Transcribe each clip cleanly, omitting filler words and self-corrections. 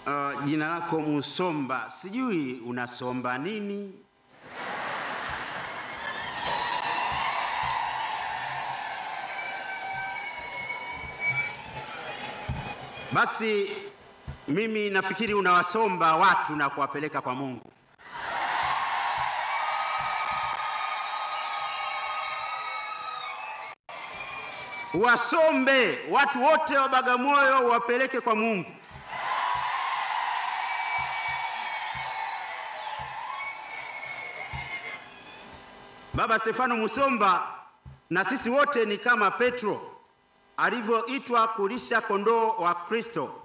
Jina lako Musomba, sijui unasomba nini? Basi mimi nafikiri unawasomba watu na kuwapeleka kwa Mungu. Wasombe watu wote wa Bagamoyo wapeleke kwa Mungu. Baba Stefano Musomba na sisi wote ni kama Petro alivyoitwa kulisha kondoo wa Kristo.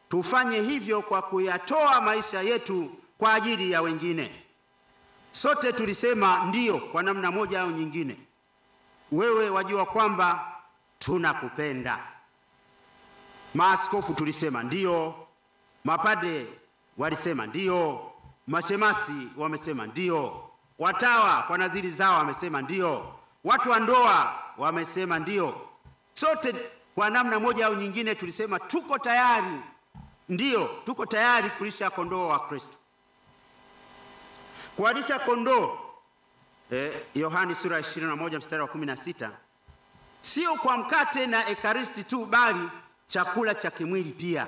Tufanye hivyo kwa kuyatoa maisha yetu kwa ajili ya wengine. Sote tulisema ndio kwa namna moja au nyingine. Wewe wajua kwamba tunakupenda. Maaskofu tulisema ndio, mapadre walisema ndio, mashemasi wamesema ndio, watawa kwa nadhiri zao wamesema ndio, watu wa ndoa wamesema ndio. Sote kwa namna moja au nyingine tulisema tuko tayari, ndio, tuko tayari kulisha kondoo wa Kristo. Kuwalisha kondoo, Yohani sura 21 mstari wa 16, sio kwa mkate na ekaristi tu, bali chakula cha kimwili pia.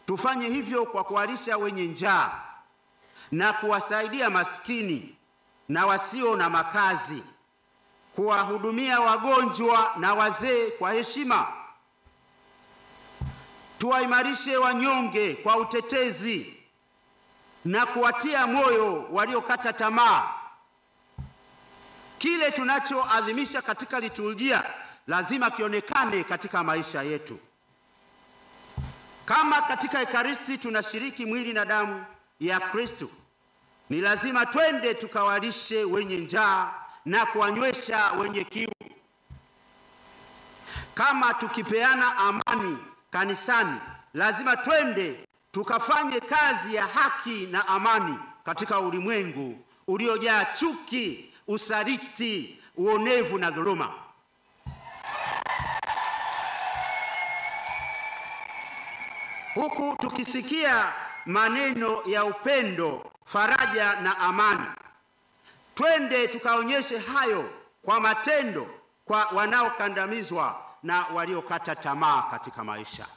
Tufanye hivyo kwa kuwalisha wenye njaa na kuwasaidia maskini na wasio na makazi, kuwahudumia wagonjwa na wazee kwa heshima. Tuwaimarishe wanyonge kwa utetezi na kuwatia moyo waliokata tamaa. Kile tunachoadhimisha katika liturujia lazima kionekane katika maisha yetu. Kama katika ekaristi tunashiriki mwili na damu ya Kristo, ni lazima twende tukawalishe wenye njaa na kuwanywesha wenye kiu. Kama tukipeana amani kanisani, lazima twende tukafanye kazi ya haki na amani katika ulimwengu uliojaa chuki, usaliti, uonevu na dhuluma. Huku tukisikia maneno ya upendo, faraja na amani, twende tukaonyeshe hayo kwa matendo kwa wanaokandamizwa na waliokata tamaa katika maisha.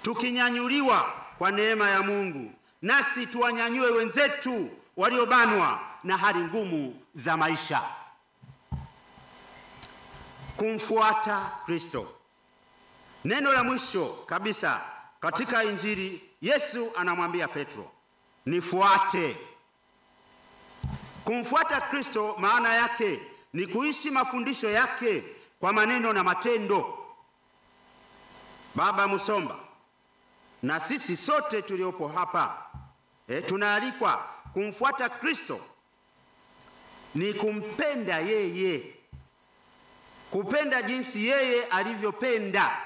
Tukinyanyuliwa kwa neema ya Mungu, nasi tuwanyanyue wenzetu waliobanwa na hali ngumu za maisha. Kumfuata Kristo. Neno la mwisho kabisa katika Injili, Yesu anamwambia Petro, nifuate. Kumfuata Kristo maana yake ni kuishi mafundisho yake kwa maneno na matendo. Baba Musomba na sisi sote tuliopo hapa, tunaalikwa kumfuata Kristo ni kumpenda yeye, kupenda jinsi yeye alivyopenda,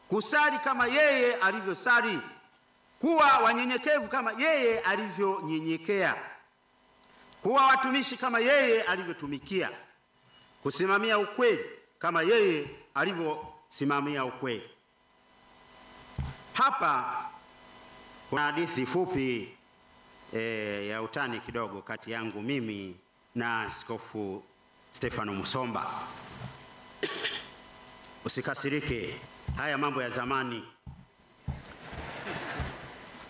kusali kama yeye alivyosali, kuwa wanyenyekevu kama yeye alivyonyenyekea, kuwa watumishi kama yeye alivyotumikia, kusimamia ukweli kama yeye alivyosimamia ukweli. Hapa kuna hadithi fupi ya utani kidogo kati yangu mimi na Askofu Stefano Musomba. Usikasirike, haya mambo ya zamani.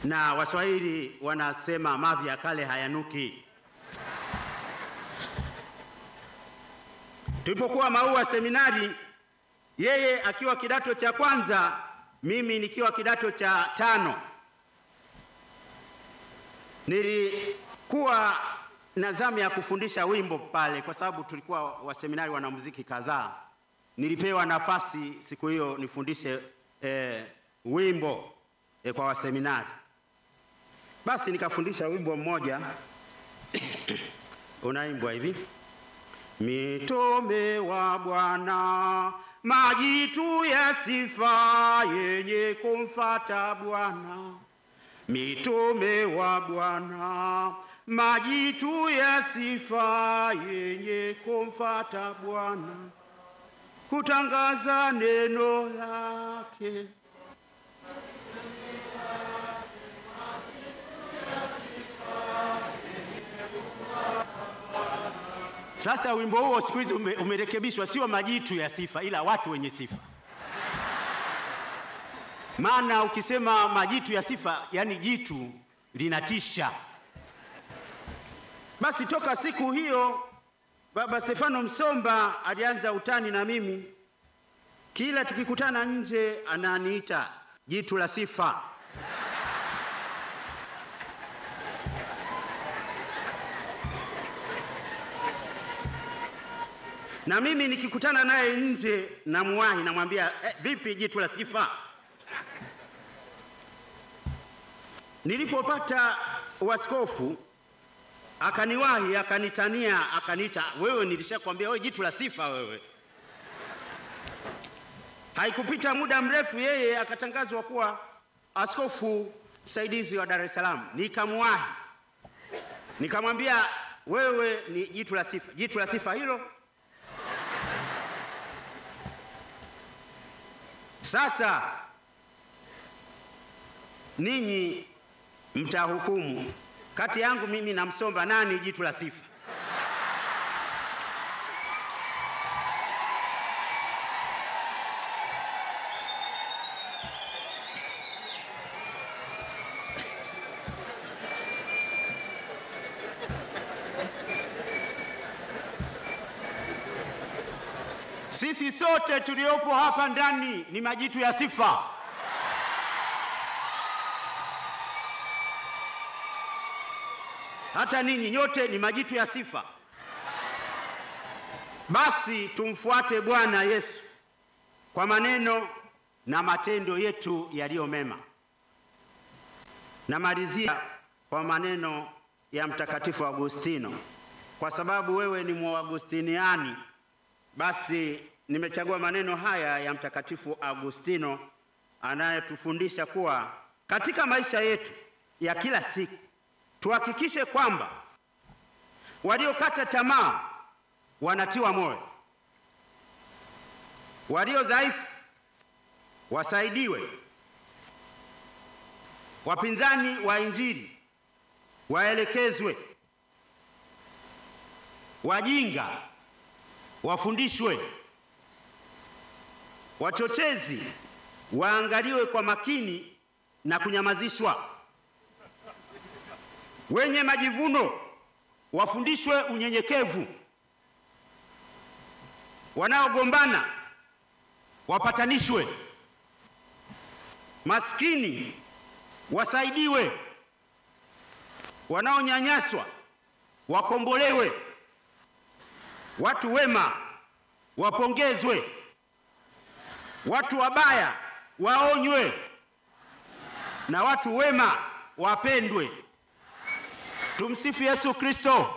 Na Waswahili wanasema mavi ya kale hayanuki. Tulipokuwa Maua seminari, yeye akiwa kidato cha kwanza, mimi nikiwa kidato cha 5, nilikuwa na zamu ya kufundisha wimbo pale, kwa sababu tulikuwa wa seminari wana muziki kadhaa. Nilipewa nafasi siku hiyo nifundishe wimbo kwa waseminari. Basi nikafundisha wimbo mmoja unaimbwa hivi: mitume wa Bwana, majitu ya sifa yenye kumfuata Bwana. Mitume wa Bwana, majitu ya sifa yenye kumfuata Bwana, kutangaza neno lake. Sasa wimbo huo siku hizi umerekebishwa, sio majitu ya sifa ila watu wenye sifa. Maana ukisema majitu ya sifa, yani jitu linatisha. Basi toka siku hiyo Baba Stefano Msomba alianza utani na mimi. Kila tukikutana nje ananiita jitu la sifa. Na mimi nikikutana naye nje namwahi, namwambia vipi jitu la sifa? Nilipopata uaskofu akaniwahi, akanitania, akaniita, wewe nilishakwambia wewe jitu la sifa wewe. Haikupita muda mrefu yeye akatangazwa kuwa askofu msaidizi wa Dar es Salaam. Nikamwahi, nikamwambia wewe ni jitu la sifa. Jitu la sifa hilo. Sasa ninyi mtahukumu kati yangu mimi na Msomba nani jitu la sifa. Sisi sote tuliopo hapa ndani ni majitu ya sifa. Hata ninyi nyote ni majitu ya sifa. Basi tumfuate Bwana Yesu kwa maneno na matendo yetu yaliyo mema. Namalizia kwa maneno ya Mtakatifu Agustino. Kwa sababu wewe ni Mwagustiniani, basi nimechagua maneno haya ya Mtakatifu Agustino anayetufundisha kuwa katika maisha yetu ya kila siku tuhakikishe kwamba waliokata tamaa wanatiwa moyo, walio dhaifu wasaidiwe, wapinzani wa Injili waelekezwe, wajinga wafundishwe, wachochezi waangaliwe kwa makini na kunyamazishwa, wenye majivuno wafundishwe unyenyekevu, wanaogombana wapatanishwe, maskini wasaidiwe, wanaonyanyaswa wakombolewe, watu wema wapongezwe, watu wabaya waonywe, na watu wema wapendwe. Tumsifu Yesu Kristo.